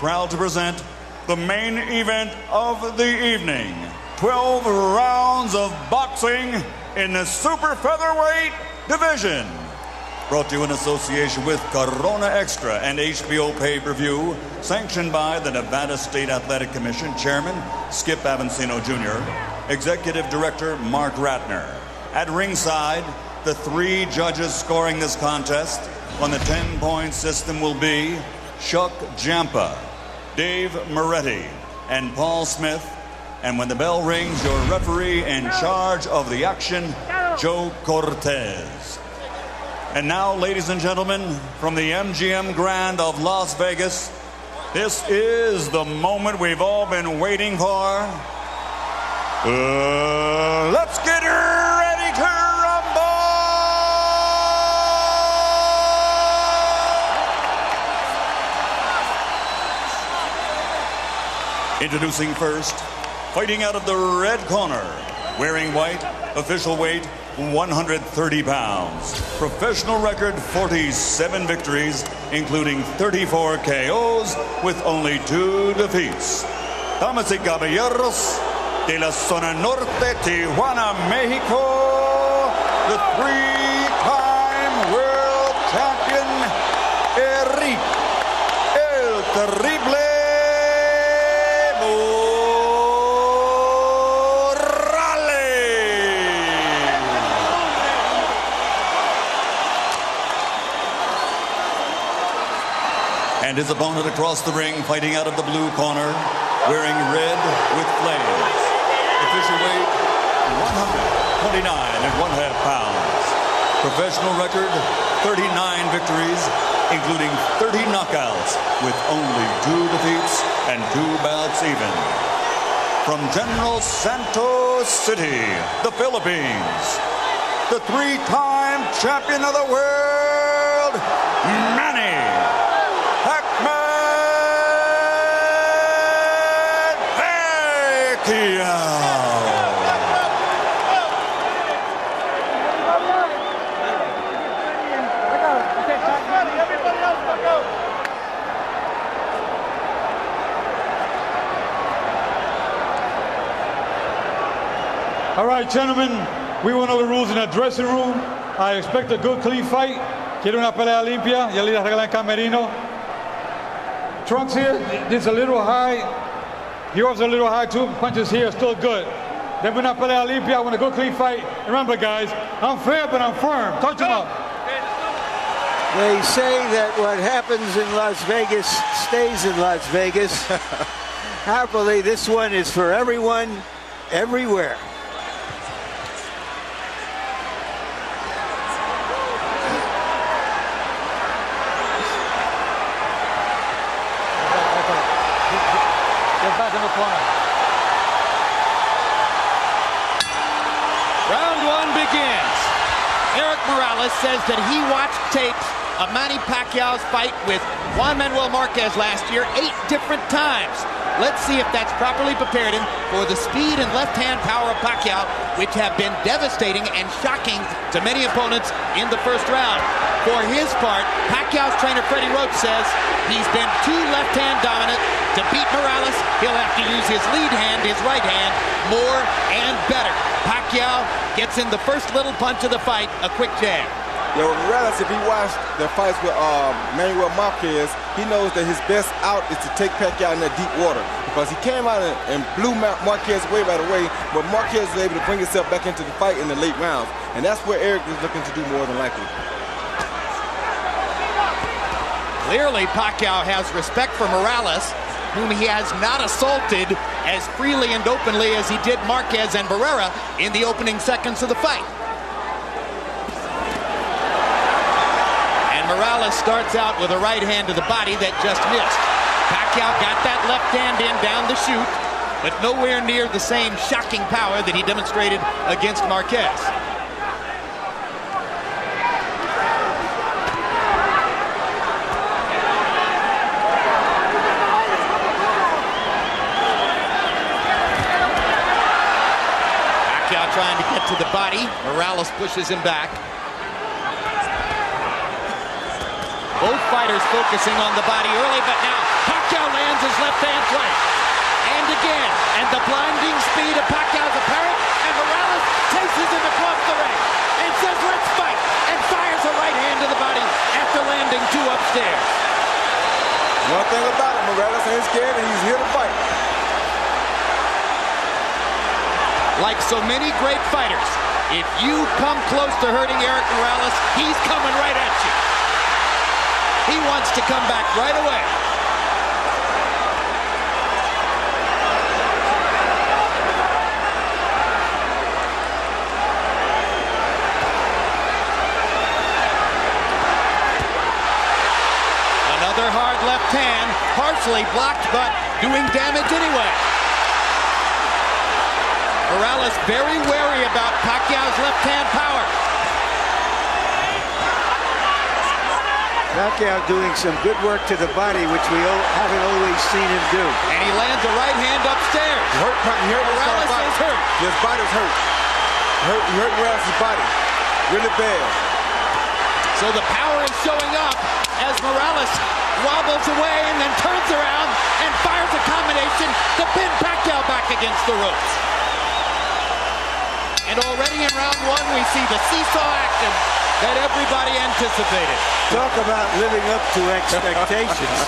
proud to present the main event of the evening. 12 rounds of boxing in the super featherweight division. Brought to you in association with Corona Extra and HBO pay-per-view, sanctioned by the Nevada State Athletic Commission Chairman Skip Avancino Jr., Executive Director Mark Ratner. At ringside, the 3 judges scoring this contest on the 10-point system will be Chuck Jampa, Dave Moretti, and Paul Smith. And when the bell rings, your referee in charge of the action, Joe Cortez. And now, ladies and gentlemen, from the MGM Grand of Las Vegas, this is the moment we've all been waiting for. Let's get ready to rumble! Introducing first, fighting out of the red corner, wearing white, official weight 130 pounds. Professional record 47 victories, including 34 KOs with only 2 defeats. Damas y caballeros, de la zona norte, Tijuana, Mexico, the 3-time world champion, Eric El Terrible and his opponent across the ring, fighting out of the blue corner, wearing red with flames. Official weight, 129.5 pounds. Professional record, 39 victories, including 30 knockouts, with only 2 defeats and 2 bouts even. From General Santos City, the Philippines, the 3-time champion of the world, Manny Pacquiao. All right, gentlemen, we went over the rules in the dressing room. I expect a good, clean fight. Quiero una pelea limpia. Ya le regalan camerino. Trunks here, this is a little high. Yours a little high too. Punches here are still good. Then una pelea limpia. I want a good, clean fight. Remember, guys, I'm fair, but I'm firm. Touch them up. They say that what happens in Las Vegas stays in Las Vegas. Happily, this one is for everyone, everywhere. Round 1 begins. Eric Morales says that he watched tapes of Manny Pacquiao's fight with Juan Manuel Marquez last year 8 different times. Let's see if that's properly prepared him for the speed and left-hand power of Pacquiao, which have been devastating and shocking to many opponents in the first round. For his part, Pacquiao's trainer Freddie Roach says he's been too left-hand dominant. To beat Morales, he'll have to use his lead hand, his right hand, more and better. Pacquiao gets in the first little punch of the fight, a quick jab. Yo, Morales, if he watched the fights with Manuel Marquez, he knows that his best out is to take Pacquiao in that deep water, because he came out and blew Marquez away right away, but Marquez was able to bring himself back into the fight in the late rounds, and that's where Eric is looking to do more than likely. Clearly, Pacquiao has respect for Morales, whom he has not assaulted as freely and openly as he did Marquez and Barrera in the opening seconds of the fight. And Morales starts out with a right hand to the body that just missed. Pacquiao got that left hand in down the chute, but nowhere near the same shocking power that he demonstrated against Marquez. Trying to get to the body. Morales pushes him back. Both fighters focusing on the body early, but now Pacquiao lands The blinding speed of Pacquiao is apparent, and Morales chases him across the ring and says, let's fight, and fires a right hand to the body after landing 2 upstairs. One thing about it, Morales ain't scared and he's here to fight. Like so many great fighters, if you come close to hurting Eric Morales, he's coming right at you. He wants to come back right away. Another hard left hand, partially blocked, but doing damage anyway. Morales very wary about Pacquiao's left-hand power. Pacquiao doing some good work to the body, which we haven't always seen him do. And he lands a right hand upstairs. Morales is hurt. His body's hurt. He hurt Morales' body really bad. So the power is showing up as Morales wobbles away and then turns around and fires a combination to pin Pacquiao back against the ropes. And already in round 1, we see the seesaw action that everybody anticipated. Talk about living up to expectations.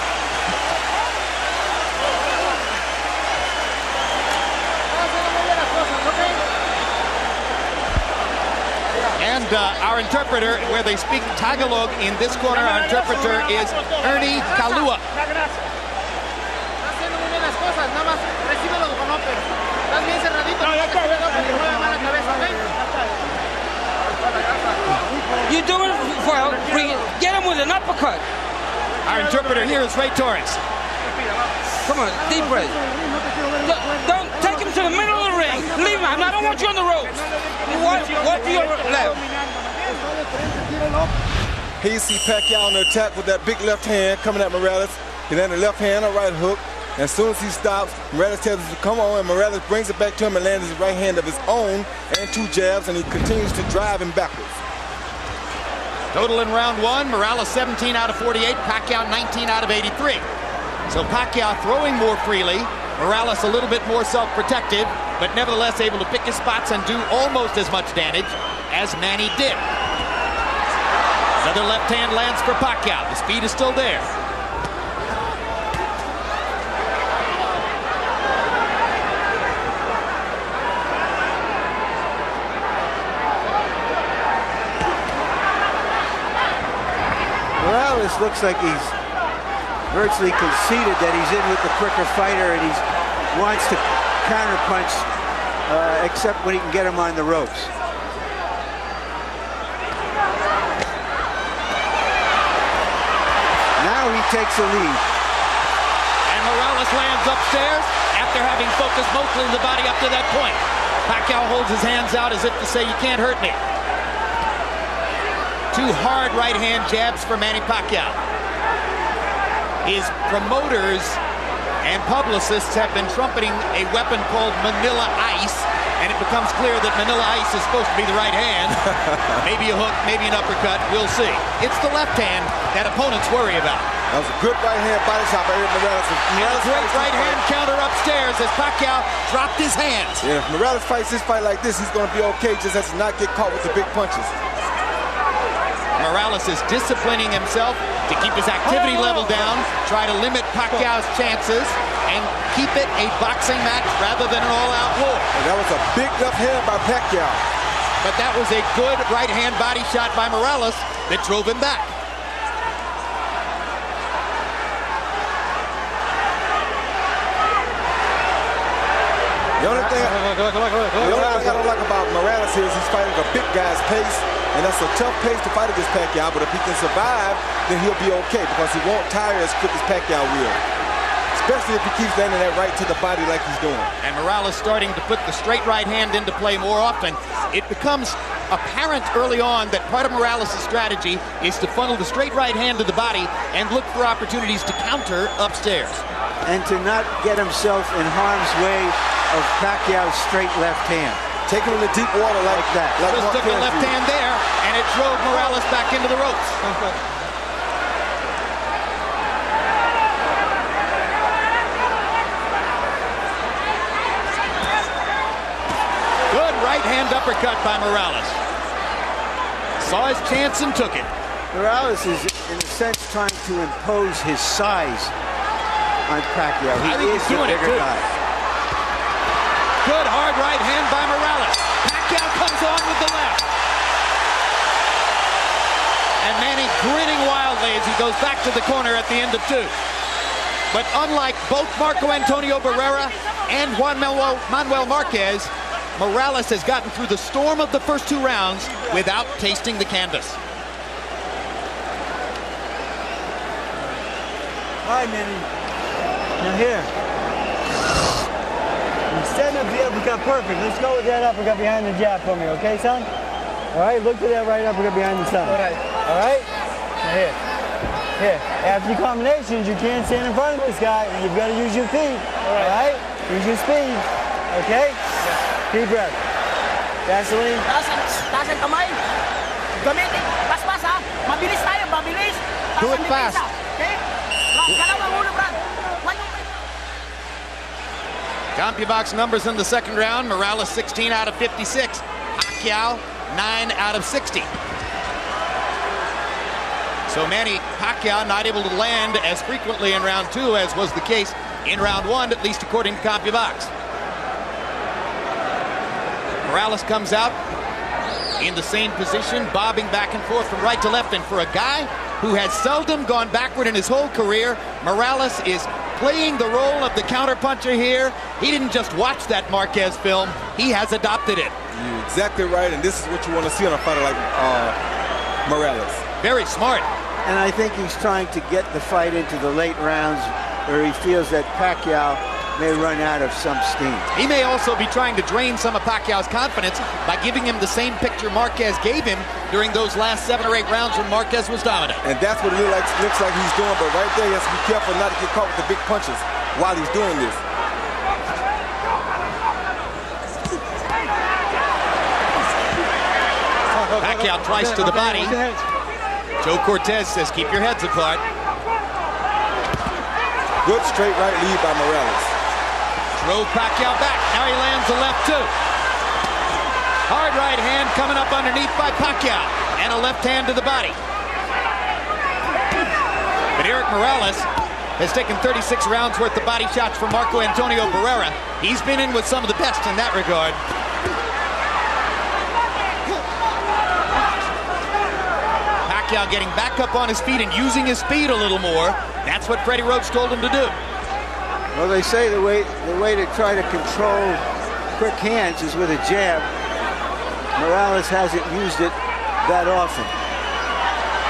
And our interpreter, where they speak Tagalog in this corner, our interpreter is Ernie Kalua. You do it well. Get him with an uppercut. Our interpreter here is Ray Torres. Come on, deep breath. Don't take him to the middle of the ring. Leave him. I don't want you on the ropes. What to your left? Here you see Pacquiao on the attack with that big left hand coming at Morales. He landed a left hand, a right hook. And as soon as he stops, Morales tells him to come on, and Morales brings it back to him and lands his right hand of his own and 2 jabs, and he continues to drive him backwards. Total in round 1, Morales 17 out of 48, Pacquiao 19 out of 83. So Pacquiao throwing more freely, Morales a little bit more self-protective, but nevertheless able to pick his spots and do almost as much damage as Manny did. Another left hand lands for Pacquiao. The speed is still there. Morales looks like he's virtually conceded that he's in with the quicker fighter, and he wants to counterpunch, except when he can get him on the ropes. Now he takes the lead. And Morales lands upstairs after having focused mostly on the body up to that point. Pacquiao holds his hands out as if to say, you can't hurt me. 2 hard right hand jabs for Manny Pacquiao. His promoters and publicists have been trumpeting a weapon called Manila Ice, and it becomes clear that Manila Ice is supposed to be the right hand. Maybe a hook, maybe an uppercut, we'll see. It's the left hand that opponents worry about. That was a good right hand body shot by Morales. A great right hand counter upstairs as Pacquiao dropped his hands. Yeah, if Morales fights this fight like this, he's going to be okay, just has to not get caught with the big punches. Morales is disciplining himself to keep his activity level down, try to limit Pacquiao's chances, and keep it a boxing match rather than an all-out war. And that was a big left hand by Pacquiao. But that was a good right-hand body shot by Morales that drove him back. The only thing I don't like about Morales here is he's fighting a big guy's pace, and that's a tough pace to fight against Pacquiao, but if he can survive, then he'll be okay because he won't tire as quick as Pacquiao will. Especially if he keeps landing that right to the body like he's doing. And Morales starting to put the straight right hand into play more often. It becomes apparent early on that part of Morales' strategy is to funnel the straight right hand to the body and look for opportunities to counter upstairs. And to not get himself in harm's way of Pacquiao's straight left hand. Take him in the deep water like that. Just took a left hand there, and it drove Morales back into the ropes. right-hand uppercut by Morales. Saw his chance and took it. Morales is, in a sense, trying to impose his size on Pacquiao. He is the bigger guy. Good hard right hand by Morales. Pacquiao comes on with the left. And Manny grinning wildly as he goes back to the corner at the end of 2. But unlike both Marco Antonio Barrera and Juan Manuel Marquez, Morales has gotten through the storm of the first 2 rounds without tasting the canvas. All right, Manny. Now here. You're setting up the uppercut perfect. Let's go with that uppercut behind the jab for me, okay, son? All right, look for that right uppercut behind the son. All right. All right? Now here. Here. After your combinations, you can't stand in front of this guy. You've got to use your feet. All right? Use your speed. Okay? Deep breath. Gasoline. Taas ang kamay. Gamitin. Pas-pas ha. Mabilis tayo. Mabilis. Do it fast. Okay? Galaw ang ulo, Brad. CompuBox numbers in the second round. Morales 16 out of 56. Pacquiao 9 out of 60. So Manny Pacquiao not able to land as frequently in round 2 as was the case in round 1, at least according to CompuBox. Morales comes out in the same position, bobbing back and forth from right to left. And for a guy who has seldom gone backward in his whole career, Morales is playing the role of the counterpuncher here. He didn't just watch that Marquez film, he has adopted it. You're exactly right, and this is what you want to see on a fighter like Morales. Very smart. And I think he's trying to get the fight into the late rounds where he feels that Pacquiao may run out of some steam. He may also be trying to drain some of Pacquiao's confidence by giving him the same picture Marquez gave him during those last 7 or 8 rounds when Marquez was dominant. And that's what it looks like he's doing, but right there he has to be careful not to get caught with the big punches while he's doing this. Pacquiao twice to the body. Joe Cortez says, keep your heads apart. Good straight right lead by Morales. Drove Pacquiao back. Now he lands the left too. Hard right hand coming up underneath by Pacquiao. And a left hand to the body. But Eric Morales has taken 36 rounds worth of body shots from Marco Antonio Barrera. He's been in with some of the best in that regard. Pacquiao getting back up on his feet and using his speed a little more. That's what Freddie Roach told him to do. Well, they say the way to try to control quick hands is with a jab. Morales hasn't used it that often.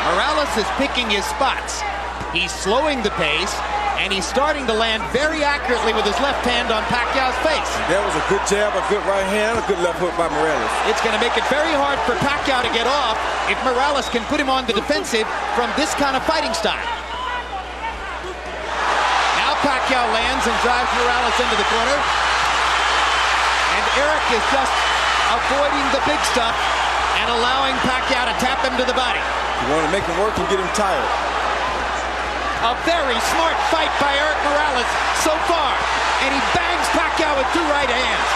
Morales is picking his spots. He's slowing the pace, and he's starting to land very accurately with his left hand on Pacquiao's face. That was a good jab, a good right hand, a good left hook by Morales. It's going to make it very hard for Pacquiao to get off if Morales can put him on the defensive from this kind of fighting style. Pacquiao lands and drives Morales into the corner. And Eric is just avoiding the big stuff and allowing Pacquiao to tap him to the body. You want to make him work and get him tired. A very smart fight by Eric Morales so far. And he bangs Pacquiao with 2 right hands.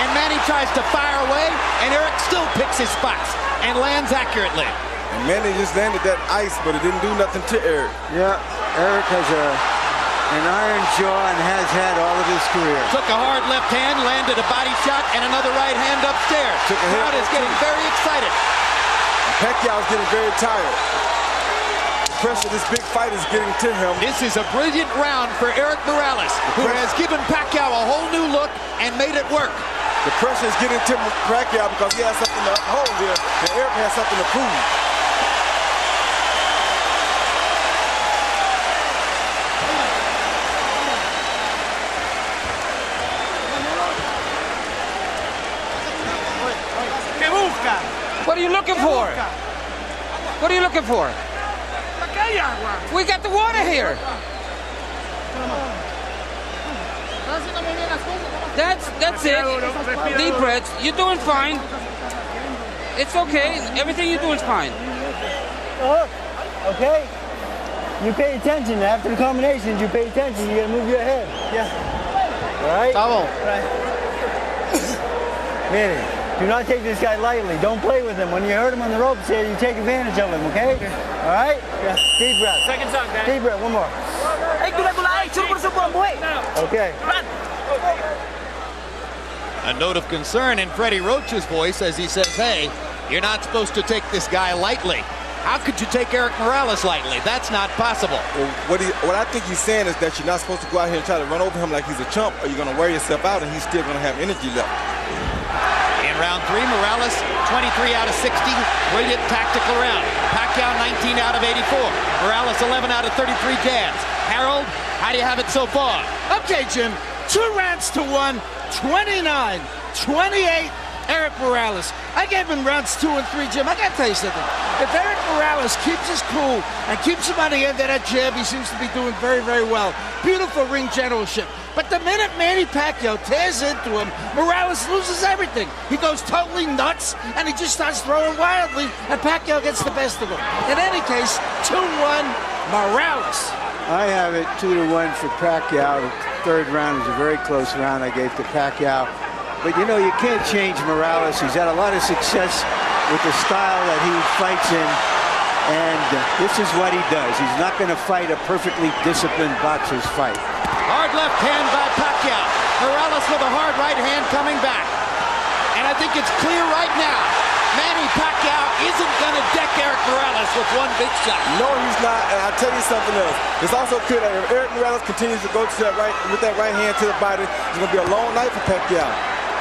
And Manny tries to fire away, and Eric still picks his spots and lands accurately. And Manny just landed that ice, but it didn't do nothing to Eric. Yeah, Eric has an iron jaw and has had all of his career. Took a hard left hand, landed a body shot, and another right hand upstairs. Took a crowd is getting very excited. Pacquiao's getting very tired. The pressure this big fight is getting to him. This is a brilliant round for Eric Morales, who has given Pacquiao a whole new look and made it work. The pressure is getting to Pacquiao because he has something to hold here, and Eric has something to prove. What are you looking for? What are you looking for? We got the water here. That's it. Deep breaths. You're doing fine. It's okay. Everything you're doing is fine. Okay? You pay attention. After the combinations, you pay attention. You gotta move your head. Yeah. All right? Bravo. Right. Manny. Do not take this guy lightly. Don't play with him. When you hurt him on the ropes here, you take advantage of him, okay? All right? Yeah. Deep breath. Second time, guys. Deep breath. One more. Hey, super, boy. Okay. Run. A note of concern in Freddie Roach's voice as he says, hey, you're not supposed to take this guy lightly. How could you take Eric Morales lightly? That's not possible. Well, what I think he's saying is that you're not supposed to go out here and try to run over him like he's a chump, or you're going to wear yourself out and he's still going to have energy left. In round 3, Morales, 23 out of 60. Brilliant tactical round. Pacquiao, 19 out of 84. Morales, 11 out of 33 jabs. Harold, how do you have it so far? Okay, Jim. 2 rounds to 1, 29, 28. Eric Morales. I gave him rounds 2 and 3, Jim. I got to tell you something. If Eric Morales keeps his cool and keeps him on the end of that jab, he seems to be doing very, very well. Beautiful ring generalship. But the minute Manny Pacquiao tears into him, Morales loses everything. He goes totally nuts, and he just starts throwing wildly, and Pacquiao gets the best of him. In any case, 2-1, Morales. I have it 2-1 for Pacquiao. The third round is a very close round I gave to Pacquiao. But, you know, you can't change Morales. He's had a lot of success with the style that he fights in. And this is what he does. He's not going to fight a perfectly disciplined boxer's fight. Hard left hand by Pacquiao. Morales with a hard right hand coming back. And I think it's clear right now, Manny Pacquiao isn't going to deck Eric Morales with one big shot. No, he's not. And I'll tell you something else. It's also clear that if Eric Morales continues to go to that with that right hand to the body, it's going to be a long night for Pacquiao.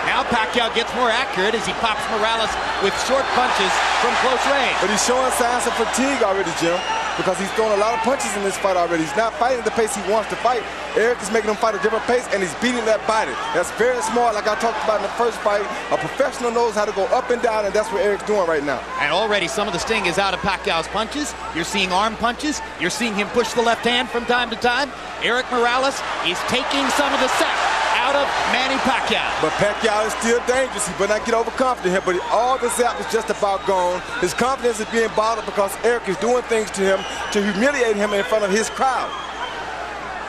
Now Pacquiao gets more accurate as he pops Morales with short punches from close range. But he's showing signs of fatigue already, Jim, because he's throwing a lot of punches in this fight already. He's not fighting the pace he wants to fight. Eric is making him fight a different pace, and he's beating that body. That's very smart, like I talked about in the first fight. A professional knows how to go up and down, and that's what Eric's doing right now. And already some of the sting is out of Pacquiao's punches. You're seeing arm punches. You're seeing him push the left hand from time to time. Eric Morales is taking some of the sap out of Manny Pacquiao. But Pacquiao is still dangerous. He better not get overconfident here, but all the zap is just about gone. His confidence is being bottled because Eric is doing things to him to humiliate him in front of his crowd.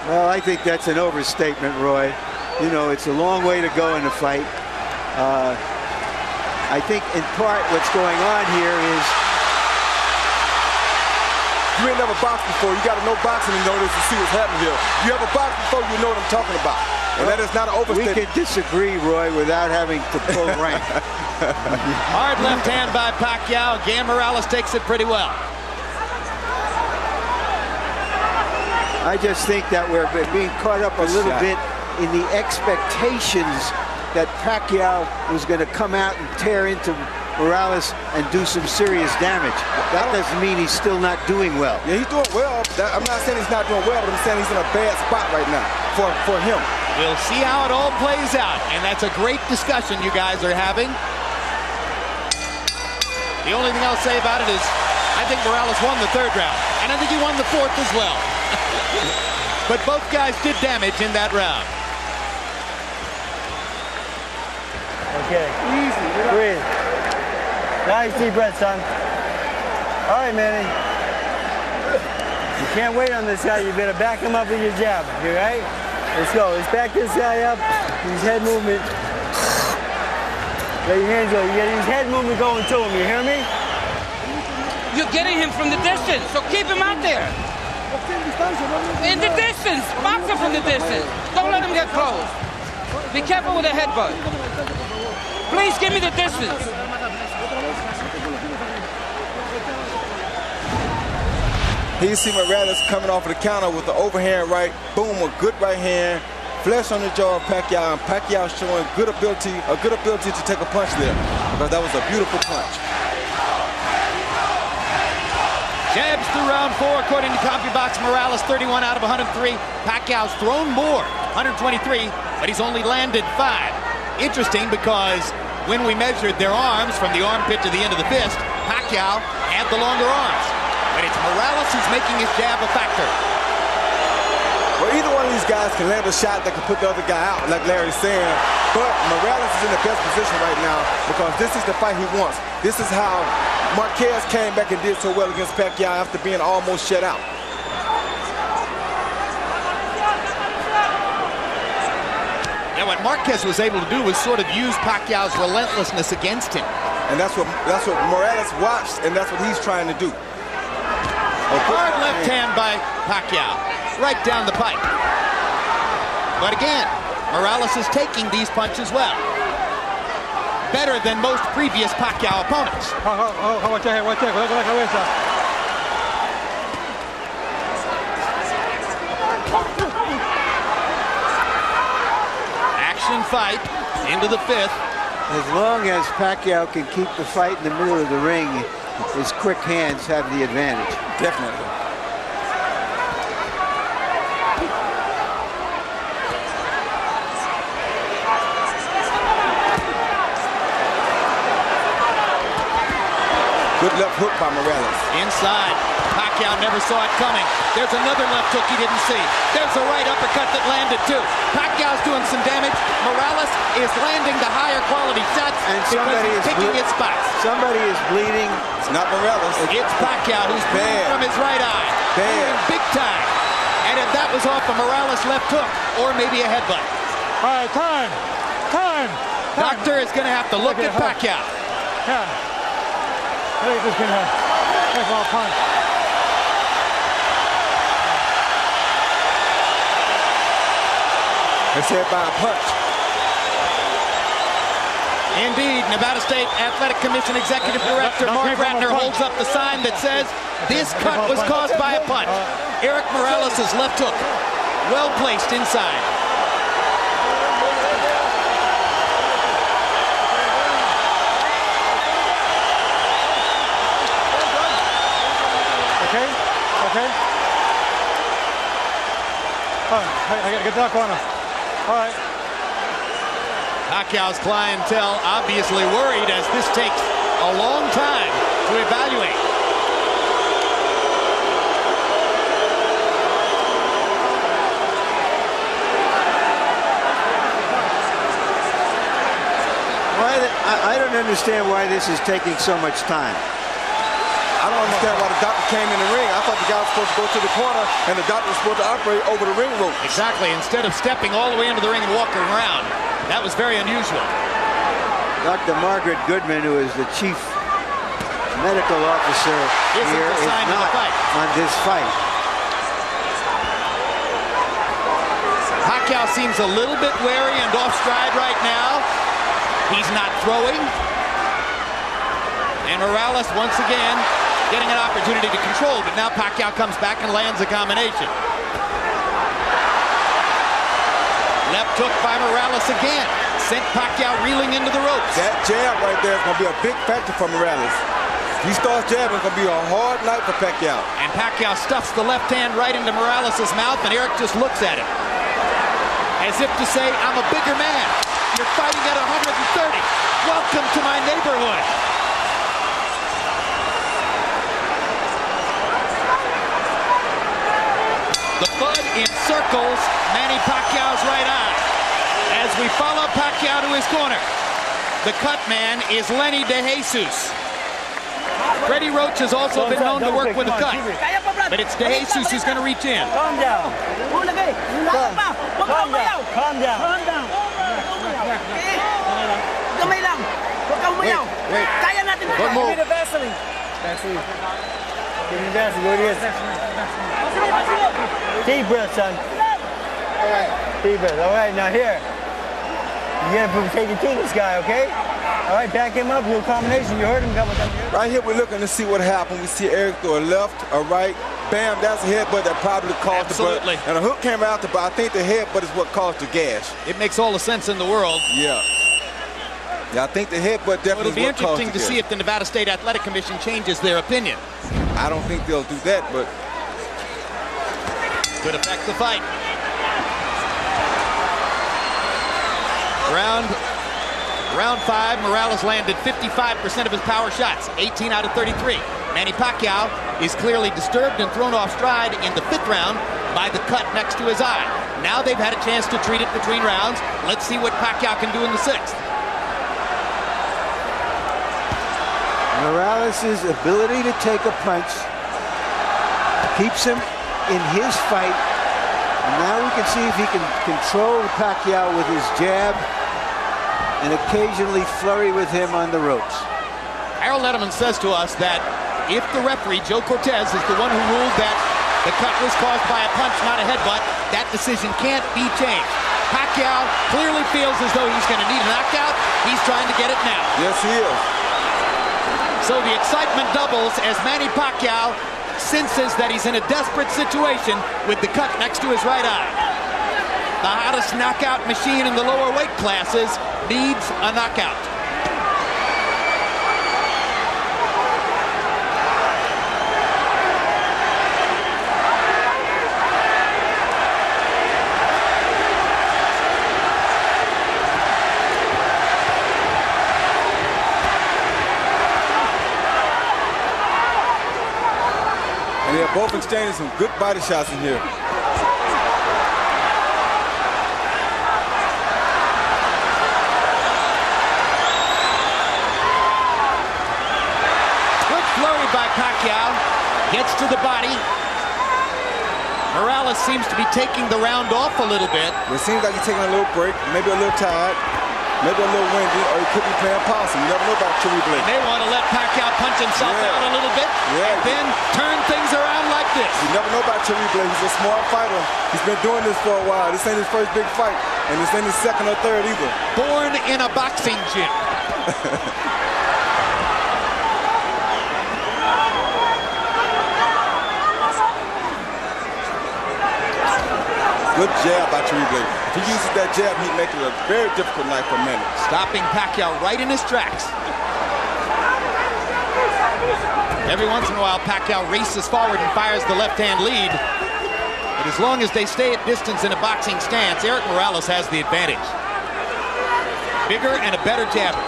Well, I think that's an overstatement, Roy. You know, it's a long way to go in the fight. I think in part what's going on here is you ain't never boxed before. You got to know boxing in order to see what's happening here. You ever boxed before, you know what I'm talking about. And that is not an overstatement. We can disagree, Roy, without having to pull rank. Hard left hand by Pacquiao. Again, Morales takes it pretty well. I just think that we're being caught up a little bit in the expectations that Pacquiao was going to come out and tear into Morales and do some serious damage. That doesn't mean he's still not doing well. Yeah, he's doing well. I'm not saying he's not doing well, but I'm saying he's in a bad spot right now for him. We'll see how it all plays out, and that's a great discussion you guys are having. The only thing I'll say about it is I think Morales won the third round, and I think he won the fourth as well. But both guys did damage in that round. Okay. Easy. Breathe. Nice deep breath, son. All right, Manny. You can't wait on this guy. You better back him up with your jab. You right? Let's go. Let's back this guy up. His head movement. Let your hands go. You get his head movement going to him. You hear me? You're getting him from the distance, so keep him out there. In the distance. Box him from the distance. Don't let him get close. Be careful with the headbutt. Please give me the distance. Here you see Morales coming off of the counter with the overhand right. Boom, a good right hand. Flesh on the jaw of Pacquiao, and Pacquiao showing a good ability to take a punch there, because that was a beautiful punch. Jabs through round 4, according to CompuBox. Morales 31 out of 103. Pacquiao's thrown more, 123, but he's only landed 5. Interesting, because when we measured their arms from the armpit to the end of the fist, Pacquiao had the longer arms. But it's Morales who's making his jab a factor. Well, either one of these guys can land a shot that can put the other guy out, like Larry's saying. But Morales is in the best position right now because this is the fight he wants. This is how Marquez came back and did so well against Pacquiao after being almost shut out. Yeah, what Marquez was able to do was sort of use Pacquiao's relentlessness against him. And that's what Morales watched, and that's what he's trying to do. Hard left hand by Pacquiao, right down the pipe. But again, Morales is taking these punches well. Better than most previous Pacquiao opponents. Action fight into the 5th. As long as Pacquiao can keep the fight in the middle of the ring, his quick hands have the advantage. Definitely. Good left hook by Morales. Inside. Pacquiao never saw it coming. There's another left hook he didn't see. There's a right uppercut that landed too. Pacquiao's doing some damage. Morales is landing the higher quality shots And because he's picking his spots. Somebody is bleeding. It's not Morales. It's Pacquiao who's bleeding from his right eye. Bleeding big time. And if that was off a Morales left hook, or maybe a headbutt. All right, time. Doctor is going to have to look at Pacquiao. Look at this kid here. Take off punch. It's hit by a punch. Indeed, Nevada State Athletic Commission Executive Director Mark Ratner holds up the sign that says this cut was caused by a punch. Eric Morales' left hook, well placed inside. Okay. All right, I gotta get to that corner. All right. Pacquiao's clientele obviously worried as this takes a long time to evaluate. I don't understand why this is taking so much time. I don't understand why the doctor came in the ring. I thought the guy was supposed to go to the corner and the doctor was supposed to operate over the ring rope. Exactly, instead of stepping all the way into the ring and walking around. That was very unusual. Dr. Margaret Goodman, who is the chief medical officer here, is not on this fight. Pacquiao seems a little bit wary and off stride right now. He's not throwing. And Morales once again getting an opportunity to control, but now Pacquiao comes back and lands a combination. Left hook by Morales again. Sent Pacquiao reeling into the ropes. That jab right there is going to be a big factor for Morales. If he starts jabbing, it's going to be a hard night for Pacquiao. And Pacquiao stuffs the left hand right into Morales' mouth, and Eric just looks at him. As if to say, I'm a bigger man. You're fighting at 130. Welcome to my neighborhood. The bud encircles Manny Pacquiao's right eye. As we follow Pacquiao to his corner, the cut man is Lenny DeJesus. Freddie Roach has also been known to work with a cut, but it's DeJesus who's going to reach in. Calm down. Calm down. Calm down. Wait. One more. Give me the Vaseline. Vaseline. Give me the Vaseline. What it is. Deep breath, son. All right. Deep breath. All right, now here. You gotta take it to this guy, okay? All right, back him up, do a combination. You heard him a couple times. Right here, we're looking to see what happened. We see Eric throw a left, a right. Bam, that's a headbutt that probably caused Absolutely. the butt. And a hook came out, but I think the headbutt is what caused the gash. It makes all the sense in the world. Yeah, I think the headbutt definitely It'll be is what caused the interesting to gash. see if the Nevada State Athletic Commission changes their opinion. I don't think they'll do that, but Could affect the fight. Round 5, Morales landed 55% of his power shots, 18 out of 33. Manny Pacquiao is clearly disturbed and thrown off stride in the 5th round by the cut next to his eye. Now they've had a chance to treat it between rounds. Let's see what Pacquiao can do in the 6th. Morales' ability to take a punch keeps him in his fight And now we can see if he can control Pacquiao with his jab and occasionally flurry with him on the ropes. Harold Edelman says to us that if the referee, Joe Cortez, is the one who ruled that the cut was caused by a punch, not a headbutt, that decision can't be changed. Pacquiao clearly feels as though he's going to need a knockout. He's trying to get it now. Yes, he is. So the excitement doubles as Manny Pacquiao senses that he's in a desperate situation with the cut next to his right eye. The hottest knockout machine in the lower weight classes needs a knockout. And they're both exchanging some good body shots in here. Flurry by Pacquiao, gets to the body. Moralez seems to be taking the round off a little bit. It seems like he's taking a little break, maybe a little tired, maybe a little windy, or he could be playing possum. You never know about Chewy Blake. They want to let Pacquiao punch himself out a little bit, and then turn things around like this. You never know about Chewy Blake. He's a smart fighter. He's been doing this for a while. This ain't his first big fight, and this ain't his second or third either. Born in a boxing gym. Good jab by Chewy Blake. If he uses that jab, he'd make it a very difficult night for Manny. Stopping Pacquiao right in his tracks. Every once in a while, Pacquiao races forward and fires the left-hand lead. But as long as they stay at distance in a boxing stance, Eric Moralez has the advantage. Bigger and a better jabber.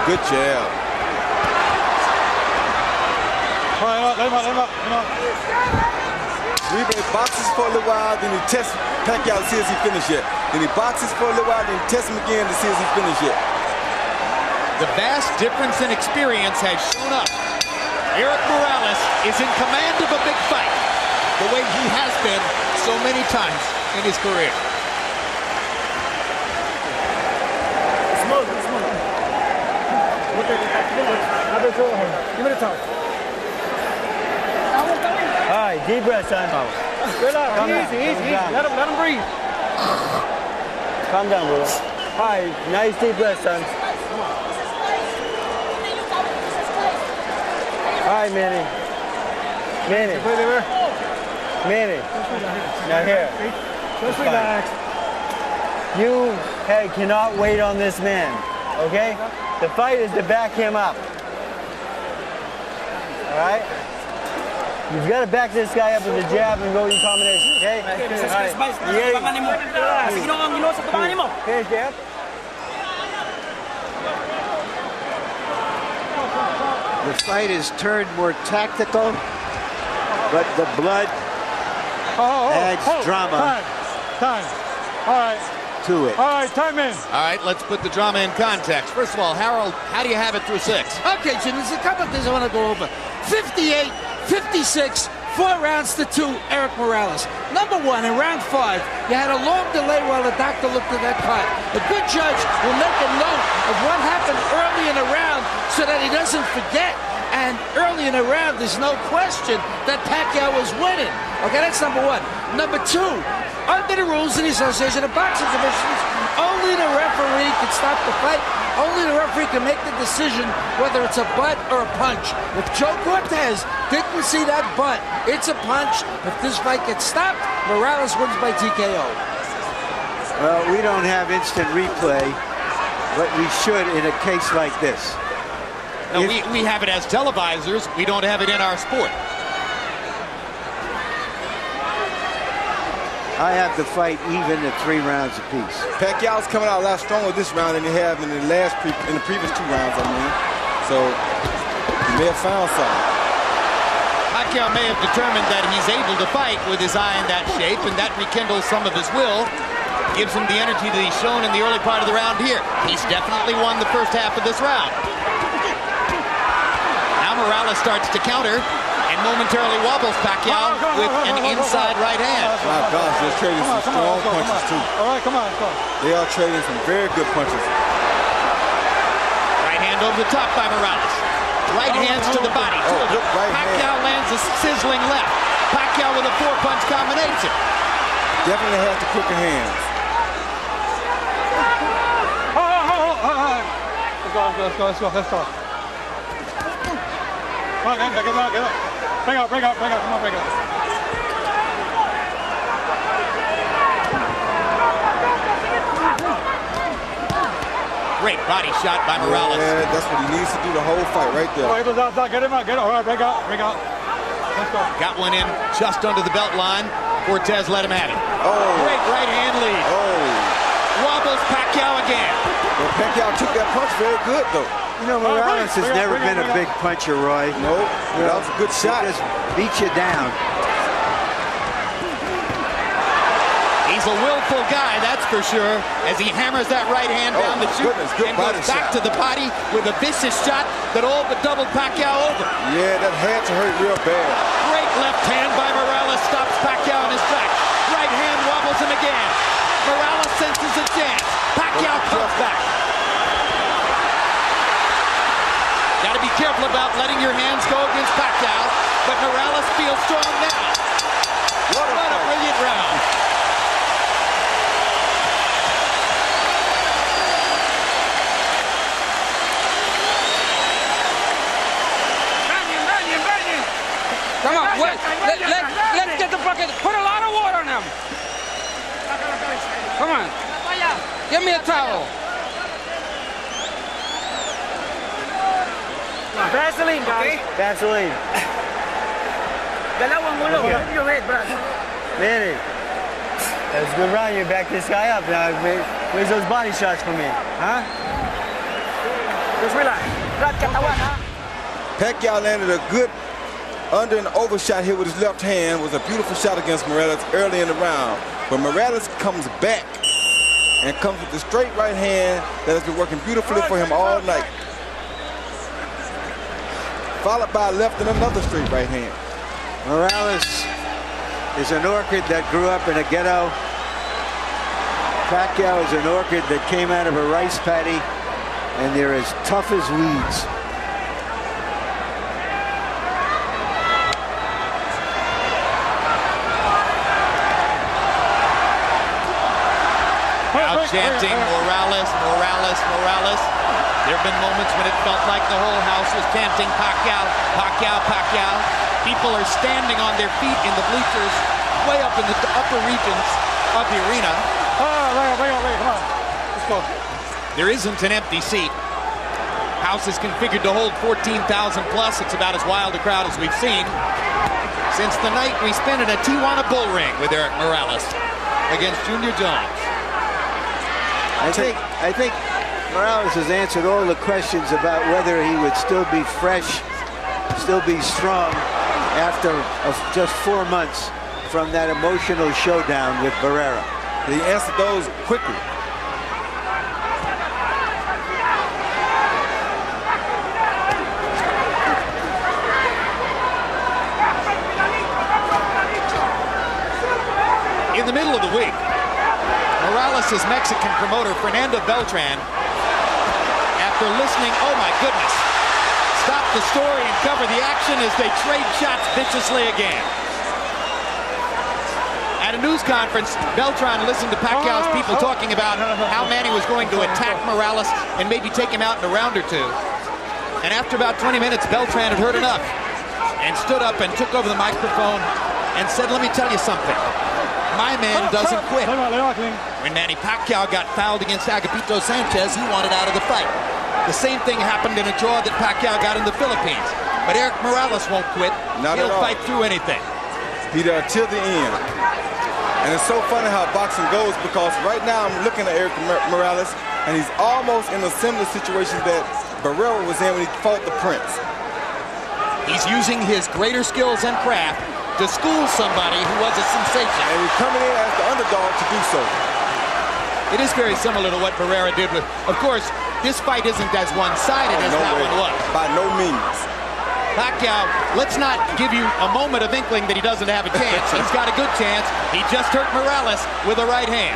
Good jab. Let him up. Chewy Blake boxes for a little while, then he tests Pacquiao to see if he finished yet. Then he boxes for a little while, then he tests him again to see if he finished yet. The vast difference in experience has shown up. Eric Moralez is in command of a big fight, the way he has been so many times in his career. Smooth. Give me the top. All right, deep breath, son. Relax, easy. Let him breathe. Calm down, brother. All right, nice deep breath, son. All right, Manny. Now here. Just relax. You cannot wait on this man, okay? The fight is to back him up. All right? You've got to back this guy up with a jab and go in combination, okay? All right. Okay, jab. The fight has turned more tactical, but the blood adds drama Time. All right. to it. All right, time in. All right, let's put the drama in context. First of all, Harold, how do you have it through 6? Okay, Jim, there's a couple of things I want to go over. 58, 56, 4 rounds to 2, Eric Moralez. Number 1, in round 5, you had a long delay while the doctor looked at that cut. A good judge will make a note of what happened early in the round so that he doesn't forget. And early in the round, there's no question that Pacquiao was winning. Okay, that's number 1. Number 2, under the rules of the Association of Boxing Commissions, only the referee can stop the fight. Only the referee can make the decision whether it's a butt or a punch. If Joe Cortez didn't see that butt, it's a punch. If this fight gets stopped, Moralez wins by TKO. Well, we don't have instant replay, but we should in a case like this. No, we have it as televisors. We don't have it in our sport. I have the fight even at 3 rounds apiece. Pacquiao's coming out a lot stronger this round than he have in the previous 2 rounds, I mean. So he may have found something. Pacquiao may have determined that he's able to fight with his eye in that shape, and that rekindles some of his will. Gives him the energy that he's shown in the early part of the round here. He's definitely won the first half of this round. Now Morales starts to counter and momentarily wobbles Pacquiao with an inside right hand. My gosh, they're trading some strong punches too. All right, come on. They are trading some very good punches. Right hand over the top by Morales. Right hands to the body. Pacquiao lands a sizzling left. Pacquiao with a 4-punch combination. Definitely has the quicker hands. Let's go. Come on, get up. Break out. Come on, break out. Great body shot by Morales. Yeah, that's what he needs to do the whole fight right there. Get him out. All right, break out. Let's go. Got one in just under the belt line. Cortez let him have it. Great right hand lead. Wobbles Pacquiao again. Well, Pacquiao took that punch very good, though. You know, Morales has never been a big puncher, Roy. No, that was a good shot. He just beat you down. He's a willful guy, that's for sure, as he hammers that right hand down the chute and goes back to the body with a vicious shot that all but doubled Pacquiao over. Yeah, that had to hurt real bad. Great left hand by Morales stops Pacquiao in his tracks. Right hand wobbles him again. Morales senses a chance. Pacquiao comes back. Got to be careful about letting your hands go against Pacquiao, but Morales feels strong now. What a brilliant round. Come on, wait. Let's get the bucket. Put a lot of water on him. Come on. Give me a towel. Vaseline, guys. Vaseline. Dalawang ulo. Your head, Brad. Manny, that was a good round. You backed this guy up. Now, where's those body shots for me? Huh? Just relax. Brad, katawan, ha? Pacquiao landed a good under and over shot here with his left hand. Was a beautiful shot against Morales early in the round. But Morales comes back and comes with the straight right hand that has been working beautifully for him all night. Followed by a left and another straight right hand. Morales is an orchid that grew up in a ghetto. Pacquiao is an orchid that came out of a rice paddy, and they're as tough as weeds. Now chanting Morales. There have been moments when it felt like the whole house was chanting Pacquiao. People are standing on their feet in the bleachers, way up in the upper regions of the arena. Come on. Let's go. There isn't an empty seat. House is configured to hold 14,000 plus. It's about as wild a crowd as we've seen since the night we spent in a Tijuana bull ring with Eric Morales against Junior Jones. I think Morales has answered all the questions about whether he would still be fresh, still be strong after just 4 months from that emotional showdown with Barrera. He answered those quickly. In the middle of the week, Morales' Mexican promoter, Fernando Beltran, after listening, oh my goodness, stop the story and cover the action as they trade shots viciously again. At a news conference, Beltran listened to Pacquiao's people talking about how Manny was going to attack Morales and maybe take him out in a round or two. And after about 20 minutes, Beltran had heard enough and stood up and took over the microphone and said, let me tell you something. My man doesn't quit. When Manny Pacquiao got fouled against Agapito Sanchez, he wanted out of the fight. The same thing happened in a draw that Pacquiao got in the Philippines. But Eric Morales won't quit. He'll fight through anything. Be there till the end. And it's so funny how boxing goes, because right now I'm looking at Eric Morales, and he's almost in a similar situation that Barrera was in when he fought the Prince. He's using his greater skills and craft to school somebody who was a sensation. And he's coming in as the underdog to do so. It is very similar to what Barrera did with, of course, this fight isn't as one-sided as that one was. By no means. Pacquiao, let's not give you a moment of inkling that he doesn't have a chance. He's got a good chance. He just hurt Morales with a right hand.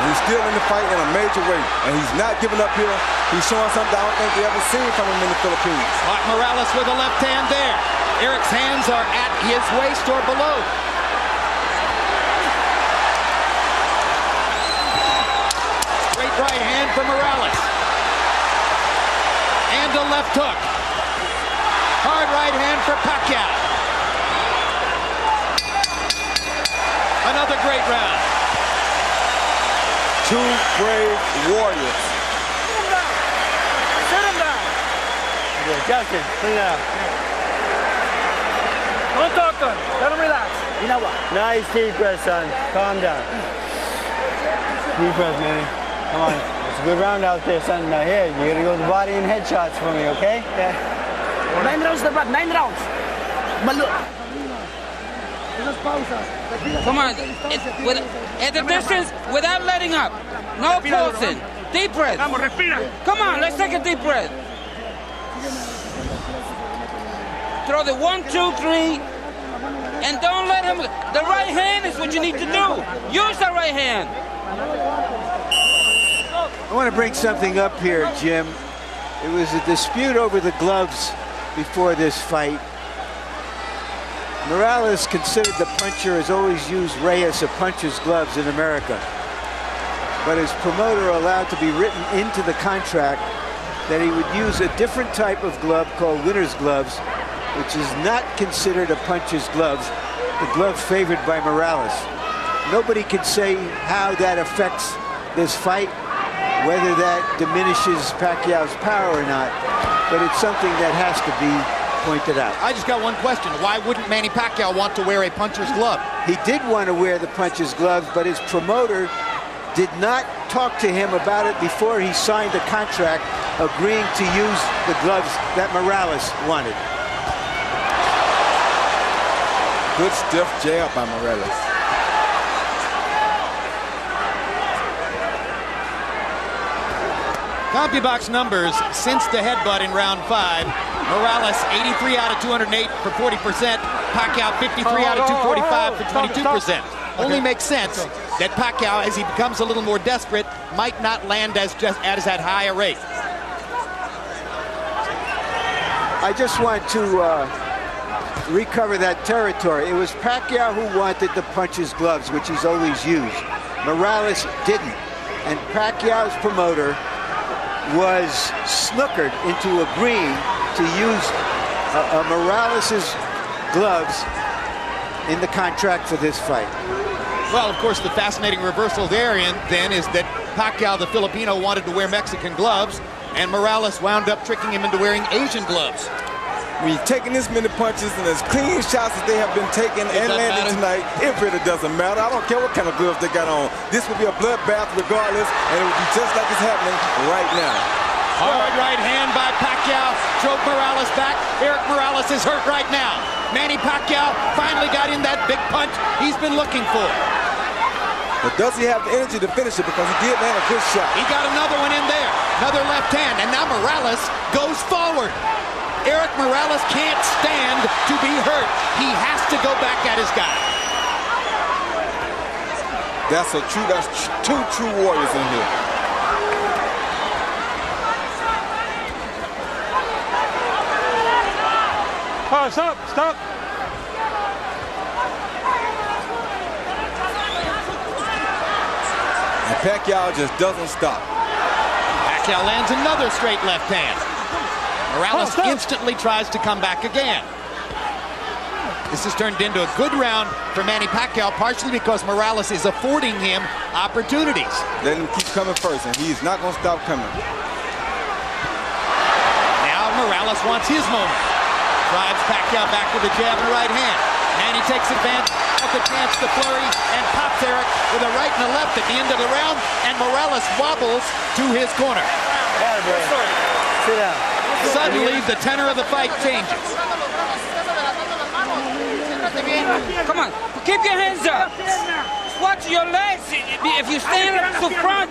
He's still in the fight in a major way, and he's not giving up here. He's showing something I don't think we ever seen from him in the Philippines. Caught Morales with a left hand there. Eric's hands are at his waist or below. Straight right hand for Morales. And a left hook. Hard right hand for Pacquiao. Another great round. Two brave warriors. Sit him down. Sit him down. Okay, Justin, clean it out. Don't talk to him. Let him relax. You know what? Nice deep breath, son. Calm down. Deep breath, man. Come on. It's a good round out there, son. Now here, you're gonna go to the body and headshots for me, okay? Yeah. 9 rounds na, Brad. 9 rounds. Come on. At the distance, without letting up. No pulsing. Deep breath. Come on, let's take a deep breath. Throw the 1, 2, 3. And don't let him. The right hand is what you need to do. Use the right hand. I want to bring something up here, Jim. It was a dispute over the gloves before this fight. Morales, considered the puncher, has always used Reyes, a puncher's gloves in America. But his promoter allowed to be written into the contract that he would use a different type of glove called winner's gloves, which is not considered a puncher's gloves, the glove favored by Morales. Nobody can say how that affects this fight, whether that diminishes Pacquiao's power or not, but it's something that has to be pointed out. I just got one question. Why wouldn't Manny Pacquiao want to wear a puncher's glove? He did want to wear the puncher's gloves, but his promoter did not talk to him about it before he signed the contract, agreeing to use the gloves that Morales wanted. Good stiff jab by Morales. CompuBox numbers since the headbutt in round 5. Morales 83 out of 208 for 40%. Pacquiao 53 out of 245 for 22%. Only makes sense that Pacquiao, as he becomes a little more desperate, might not land as at high a rate. I just want to recover that territory. It was Pacquiao who wanted the puncher's gloves, which he's always used. Morales didn't. And Pacquiao's promoter was snookered into agreeing to use Morales's gloves in the contract for this fight. Well, of course, the fascinating reversal therein then is that Pacquiao, the Filipino, wanted to wear Mexican gloves, and Morales wound up tricking him into wearing Asian gloves. When you're taking this many punches and as clean shots as they have been taking and landing tonight, it really doesn't matter. I don't care what kind of gloves they got on. This would be a bloodbath regardless, and it would be just like it's happening right now. Hard right hand by Pacquiao, drove Morales back. Eric Morales is hurt right now. Manny Pacquiao finally got in that big punch he's been looking for. But does he have the energy to finish it? Because he did land a good shot. He got another one in there. Another left hand, and now Morales goes forward. Eric Morales can't stand to be hurt. He has to go back at his guy. That's two true warriors in here. Oh, stop, stop. And Pacquiao just doesn't stop. Pacquiao lands another straight left hand. Morales instantly tries to come back again. This has turned into a good round for Manny Pacquiao, partially because Morales is affording him opportunities. Let him keep coming first, and he's not going to stop coming. Now Morales wants his moment. Drives Pacquiao back with a jab and a right hand. Manny takes advantage of the chance to flurry and pops Eric with a right and a left at the end of the round, and Morales wobbles to his corner. Sit down. Suddenly, the tenor of the fight changes. Come on, keep your hands up. Watch your legs. If you stand up to front.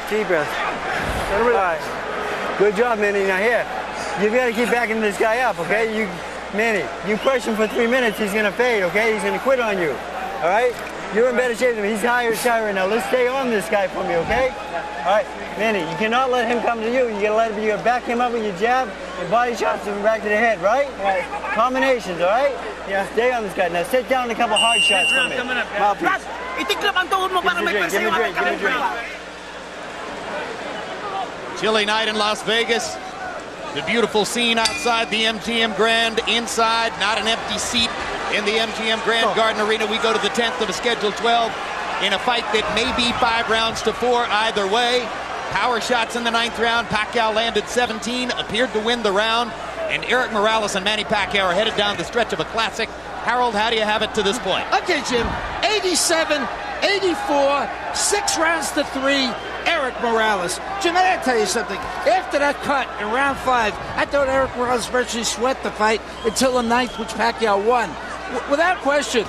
Deep breath. All right. Good job, Manny. Now here, you got to keep backing this guy up, okay? Manny, you push him for 3 minutes, he's going to fade, okay? He's going to quit on you, all right? You're in better shape than him. He's higher right now. Let's stay on this guy for me, okay? All right, Manny, you cannot let him come to you. You got to back him up with your jab and body shots to him back to the head, right? Right. Combinations, all right? Yeah. Stay on this guy. Now sit down and a couple hard shots for me. Mouthpiece. Give me a drink. Chilly night in Las Vegas. The beautiful scene outside the MGM Grand. Inside, not an empty seat in the MGM Grand Garden Arena. We go to the 10th of a scheduled 12 in a fight that may be 5 rounds to 4 either way. Power shots in the 9th round. Pacquiao landed 17, appeared to win the round. And Eric Morales and Manny Pacquiao are headed down the stretch of a classic. Harold, how do you have it to this point? Okay, Jim. 87, 84, 6 rounds to 3. Eric Morales. Jim, I gotta tell you something. After that cut in round 5, I thought Eric Morales virtually swept the fight until the 9th, which Pacquiao won. Without question,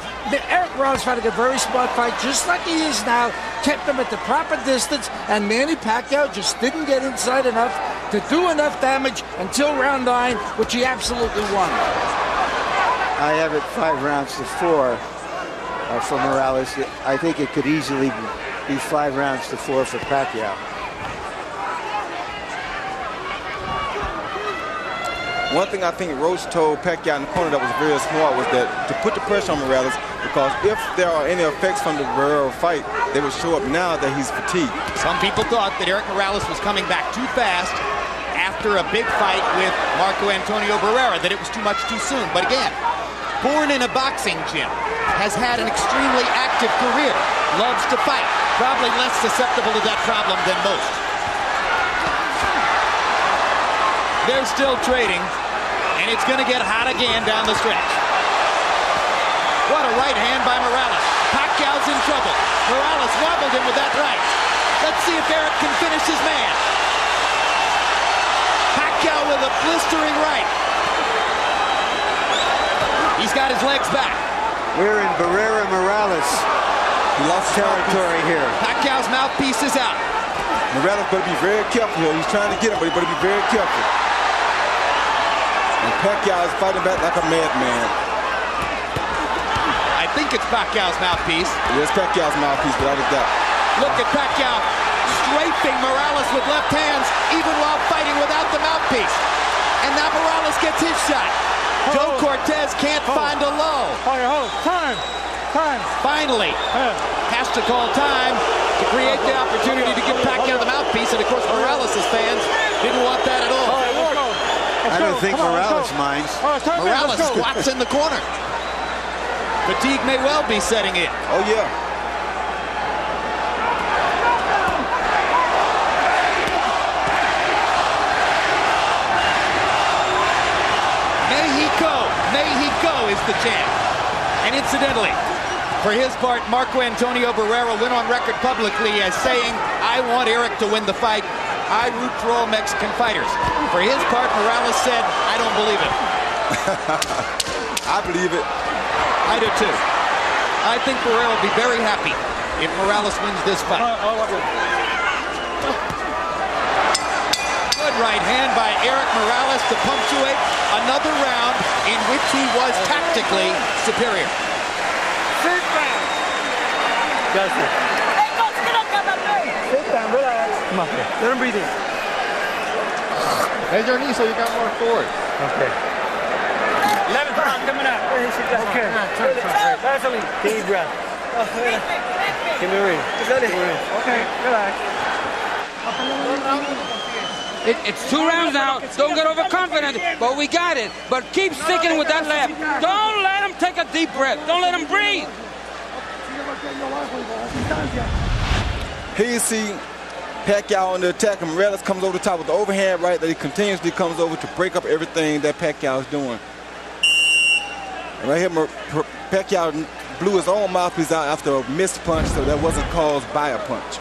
Eric Morales fought a very smart fight, just like he is now, kept him at the proper distance, and Manny Pacquiao just didn't get inside enough to do enough damage until round 9, which he absolutely won. I have it 5 rounds to 4 for Morales. I think it could easily be 5 rounds to 4 for Pacquiao. One thing I think Roach told Pacquiao in the corner that was very smart was that to put the pressure on Morales, because if there are any effects from the Barrera fight, they will show up now that he's fatigued. Some people thought that Eric Morales was coming back too fast after a big fight with Marco Antonio Barrera, that it was too much too soon. But again, born in a boxing gym, has had an extremely active career, loves to fight, probably less susceptible to that problem than most. They're still trading, and it's going to get hot again down the stretch. What a right hand by Morales. Pacquiao's in trouble. Morales wobbled him with that right. Let's see if Eric can finish his man. Pacquiao with a blistering right. He's got his legs back. We're in Barrera Morales. He lost territory here. Pacquiao's mouthpiece is out. Morales better be very careful here. He's trying to get him, but he better be very careful. And Pacquiao is fighting back like a madman. I think it's Pacquiao's mouthpiece. It is Pacquiao's mouthpiece, without a doubt. Look at Pacquiao strafing Morales with left hands, even while fighting without the mouthpiece. And now Morales gets his shot. Joe Cortez can't find a low. Time. Finally, has to call time to create the opportunity to give Pacquiao the mouthpiece. And of course, Morales' fans didn't want that at all. I don't think Morales minds. Morales squats in the corner. Fatigue may well be setting in. Oh, yeah. Mexico is the champ. And incidentally, for his part, Marco Antonio Barrera went on record publicly as saying, I want Eric to win the fight. I root for all Mexican fighters. For his part, Morales said, I don't believe it. I believe it. I do too. I think Barrera will be very happy if Morales wins this fight. Good right hand by Eric Morales to punctuate another round in which he was tactically superior. Sit down. Justin. Sit down, relax. Come on, let him breathe in. Bend your knee so you got more forward. Okay. 11th round coming up. Okay. Vaseline. Deep breath. Give me a ring. Okay, relax. It's 2 rounds now. Don't get overconfident, but we got it. But keep sticking with that left. Don't let him take a deep breath. Don't let him breathe. Here you see Pacquiao on the attack, and Morales comes over the top with the overhand right that he continuously comes over to break up everything that Pacquiao is doing. And right here, Pacquiao blew his own mouthpiece out after a missed punch, so that wasn't caused by a punch.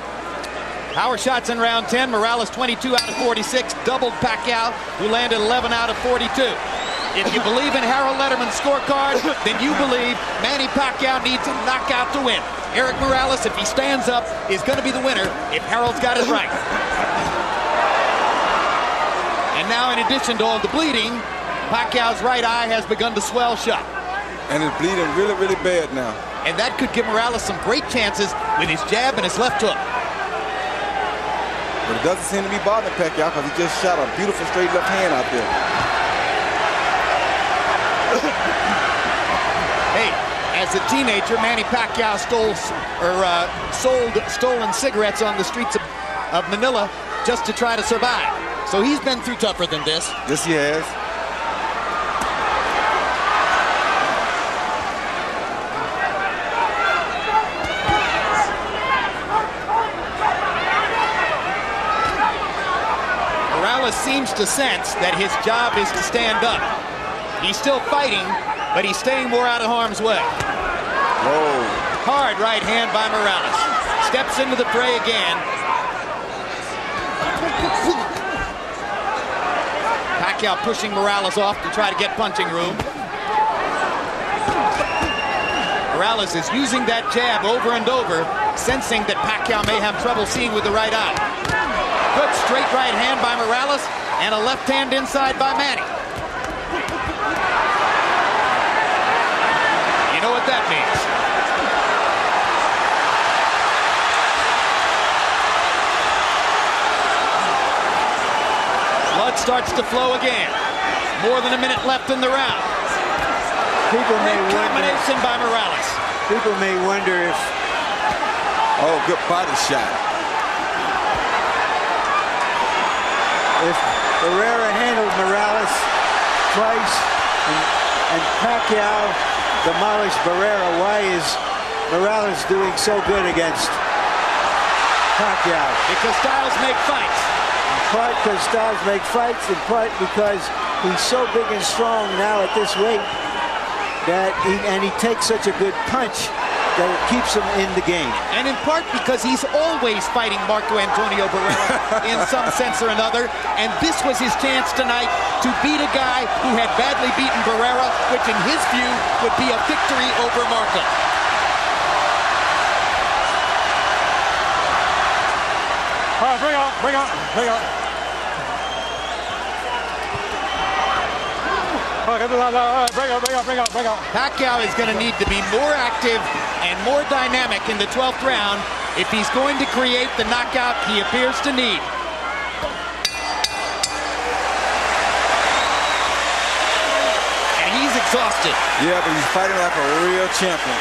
Power shots in round 10. Morales 22 out of 46, doubled Pacquiao, who landed 11 out of 42. If you believe in Harold Letterman's scorecard, then you believe Manny Pacquiao needs a knockout to win. Eric Morales, if he stands up, is going to be the winner if Harold's got it right. And now, in addition to all the bleeding, Pacquiao's right eye has begun to swell shut. And it's bleeding really, really bad now. And that could give Morales some great chances with his jab and his left hook. But it doesn't seem to be bothering Pacquiao because he just shot a beautiful straight left hand out there. Hey, as a teenager, Manny Pacquiao sold stolen cigarettes on the streets of Manila just to try to survive. So he's been through tougher than this. Yes, he has. Morales seems to sense that his job is to stand up. He's still fighting, but he's staying more out of harm's way. Whoa. Hard right hand by Morales. Steps into the fray again. Pacquiao pushing Morales off to try to get punching room. Morales is using that jab over and over, sensing that Pacquiao may have trouble seeing with the right eye. Good straight right hand by Morales and a left hand inside by Manny. You know what that means. Blood starts to flow again. More than a minute left in the round. People may Great wonder. combination by Morales. People may wonder if. Oh, good body shot. If Barrera handled Morales twice and Pacquiao demolished Barrera, why is Morales doing so good against Pacquiao? Because styles make fights. In part because styles make fights, in part because he's so big and strong now at this weight that he takes such a good punch that it keeps him in the game. And in part because he's always fighting Marco Antonio Barrera in some sense or another. And this was his chance tonight to beat a guy who had badly beaten Barrera, which in his view would be a victory over Marco. All right, bring on. Bring on. Pacquiao is going to need to be more active and more dynamic in the 12th round if he's going to create the knockout he appears to need. And he's exhausted. Yeah, but he's fighting like a real champion.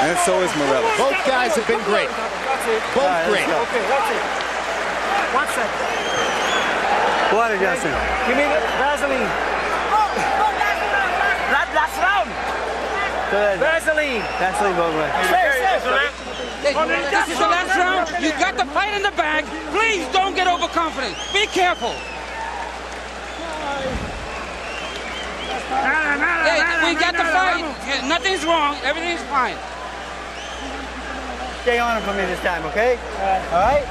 And so is Morales. Both guys have been great. Both great. Okay, that's it. 1 second. Water, Justin. Give me Vaseline. Last round. Vaseline. Vaseline, both ways. This is the last round. You got the fight in the bag. Please don't get overconfident. Be careful. Hey, we got the fight. Nothing's wrong. Everything's fine. Stay on it for me this time, okay? All right?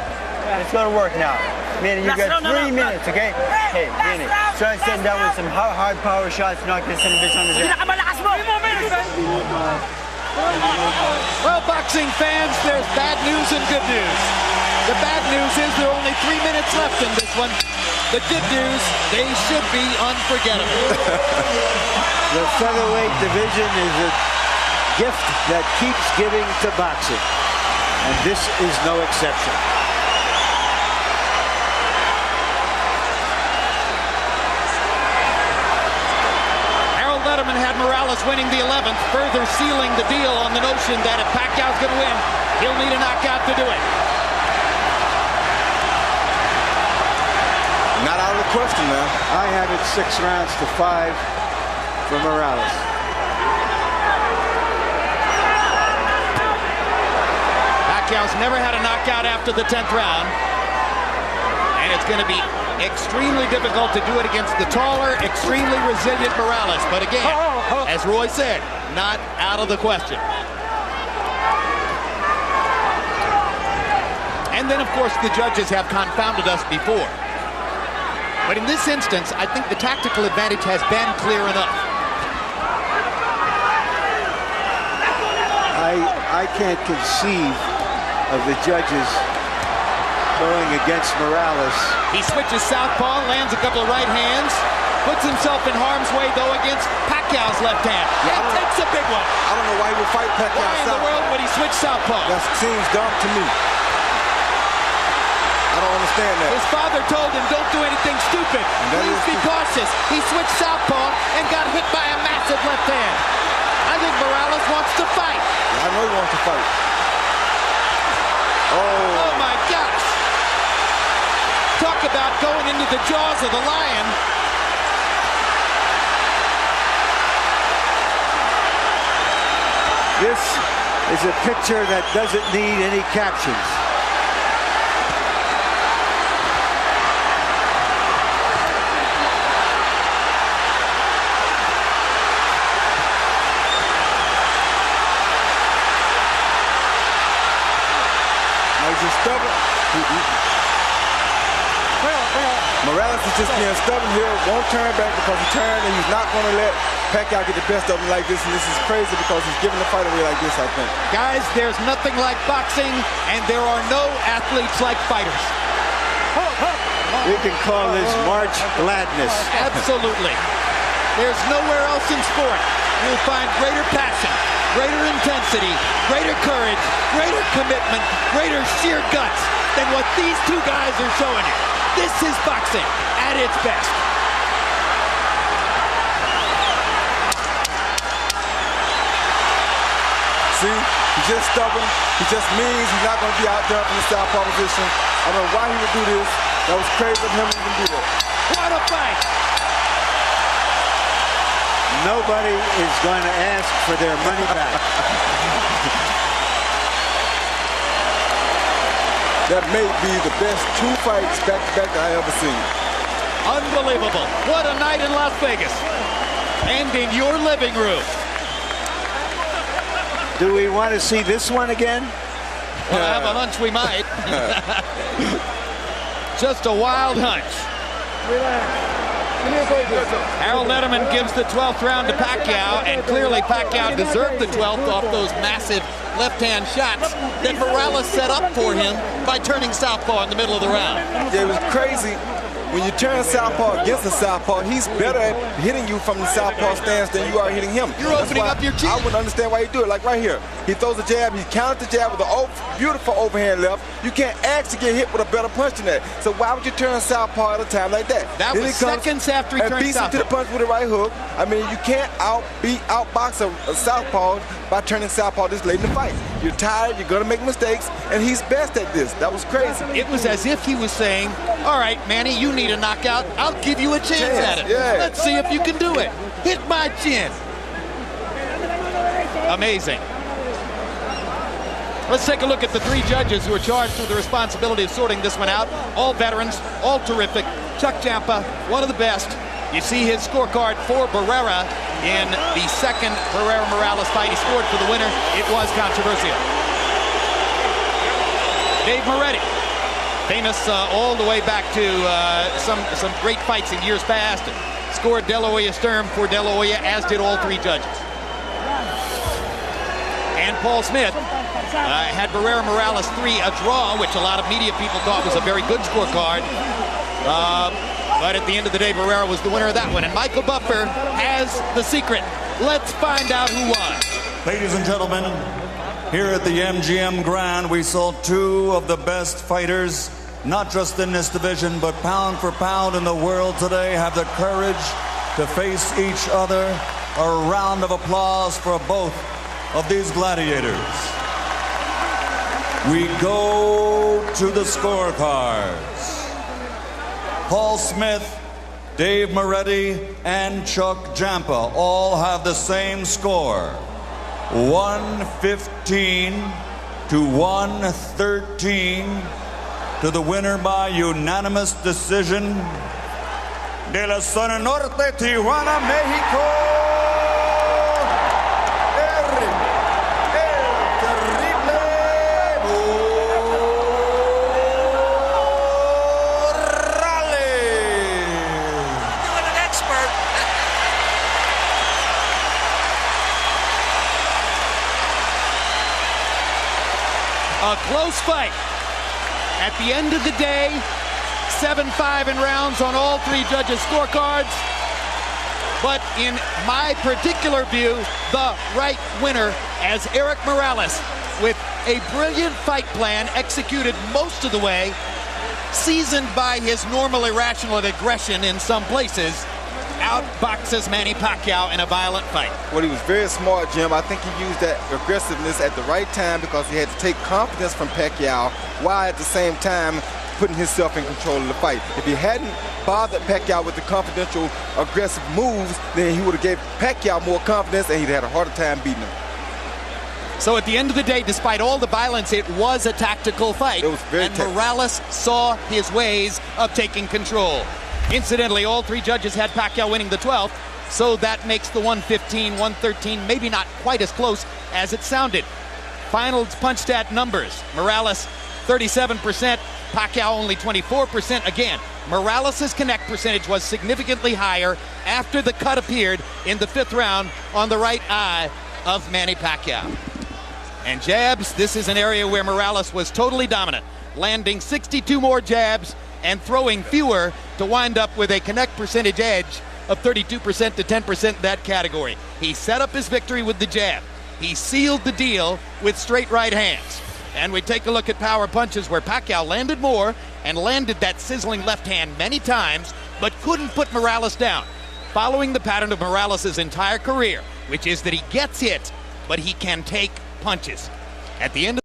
Let's go to work now. Manny, you got 3 minutes, okay? Hey, Manny, try sitting down with some hard power shots, knock this son of a bitch on the ground. Well, boxing fans, there's bad news and good news. The bad news is there are only 3 minutes left in this one. The good news, they should be unforgettable. The featherweight division is a gift that keeps giving to boxing, and this is no exception. Letterman had Morales winning the 11th, further sealing the deal on the notion that if Pacquiao's going to win, he'll need a knockout to do it. Not out of the question now. I have it 6 rounds to 5 for Morales. Pacquiao's never had a knockout after the 10th round, and it's going to be extremely difficult to do it against the taller, extremely resilient Morales. But again, as Roy said, not out of the question. And then, of course, the judges have confounded us before. But in this instance, I think the tactical advantage has been clear enough. I can't conceive of the judges going against Morales He switches southpaw, lands a couple of right hands, puts himself in harm's way, though, against Pacquiao's left hand. Yeah, and takes a big one. I don't know why he would fight Pacquiao. Why in the world would he switch southpaw? That seems dumb to me. I don't understand that. His father told him, don't do anything stupid. Please be cautious. He switched southpaw and got hit by a massive left hand. I think Morales wants to fight. Yeah, I know he wants to fight. Oh my gosh. Talk about going into the jaws of the lion. This is a picture that doesn't need any captions. He's stubborn. Morales is just being stubborn here. Won't turn back because he turned, and he's not going to let Pacquiao get the best of him like this. And this is crazy because he's giving the fight away like this, I think. Guys, there's nothing like boxing, and there are no athletes like fighters. We can call this March Gladness. Absolutely. There's nowhere else in sport you'll find greater passion, greater intensity, greater courage, greater commitment, greater sheer guts than what these two guys are showing you. This is boxing at its best. See, he's just stubborn. He just means he's not going to be out there in the southpaw position. I don't know why he would do this. That was crazy of him to even do that. What a fight! Nobody is going to ask for their money back. That may be the best two fights back-to-back that I ever seen. Unbelievable. What a night in Las Vegas. And in your living room. Do we want to see this one again? Well, I have a hunch we might. Just a wild hunch. Harold Letterman gives the 12th round to Pacquiao, and clearly Pacquiao deserved the 12th off those massive left-hand shots that Morales set up for him by turning southpaw in the middle of the round. Yeah, it was crazy. When you turn southpaw against a southpaw, he's better at hitting you from the southpaw stance than you are hitting him. You're opening up your chin. I wouldn't understand why he do it. Like right here, he throws a jab, he counters the jab with a beautiful overhand left. You can't actually get hit with a better punch than that. So why would you turn southpaw at a time like that? That was seconds after he turned beats him southpaw. to the punch with a right hook. I mean, you can't outbox a southpaw by turning southpaw this late in the fight. You're tired, you're going to make mistakes, and he's best at this. That was crazy. It was as if he was saying, all right, Manny, you need a knockout. I'll give you a chance at it. Yeah. Let's see if you can do it. Hit my chin. Amazing. Let's take a look at the three judges who are charged with the responsibility of sorting this one out. All veterans, all terrific. Chuck Champa, one of the best. You see his scorecard for Barrera in the second Barrera-Morales fight. He scored for the winner. It was controversial. Dave Moretti, famous all the way back to some great fights in years past. Scored De La Hoya Sturm for De La Hoya, as did all three judges. And Paul Smith had Barrera-Morales 3 a draw, which a lot of media people thought was a very good scorecard. But at the end of the day, Barrera was the winner of that one. And Michael Buffer has the secret. Let's find out who won. Ladies and gentlemen, here at the MGM Grand, we saw two of the best fighters, not just in this division, but pound for pound in the world today, have the courage to face each other. A round of applause for both of these gladiators. We go to the scorecards. Paul Smith, Dave Moretti, and Chuck Champa all have the same score. 115 to 113 to the winner by unanimous decision. De la Zona Norte, Tijuana, Mexico. A close fight. At the end of the day, 7-5 in rounds on all three judges' scorecards. But in my particular view, the right winner as Eric Moralez, with a brilliant fight plan executed most of the way, seasoned by his normal irrational aggression in some places, outboxes Manny Pacquiao in a violent fight. Well, he was very smart, Jim. I think he used that aggressiveness at the right time because he had to take confidence from Pacquiao while at the same time putting himself in control of the fight. If he hadn't bothered Pacquiao with the confidential, aggressive moves, then he would have gave Pacquiao more confidence and he'd had a harder time beating him. So at the end of the day, despite all the violence, it was a tactical fight. It was very and tactical. Moralez saw his ways of taking control. Incidentally, all three judges had Pacquiao winning the 12th, so that makes the 115, 113 maybe not quite as close as it sounded. Final punch stat numbers: Moralez 37%, Pacquiao only 24%. Again, Morales' connect percentage was significantly higher after the cut appeared in the 5th round on the right eye of Manny Pacquiao. And jabs, this is an area where Morales was totally dominant, landing 62 more jabs and throwing fewer to wind up with a connect percentage edge of 32% to 10% in that category. He set up his victory with the jab. He sealed the deal with straight right hands. And we take a look at power punches where Pacquiao landed more and landed that sizzling left hand many times, but couldn't put Morales down, following the pattern of Morales' entire career, which is that he gets hit, but he can take punches. At the end of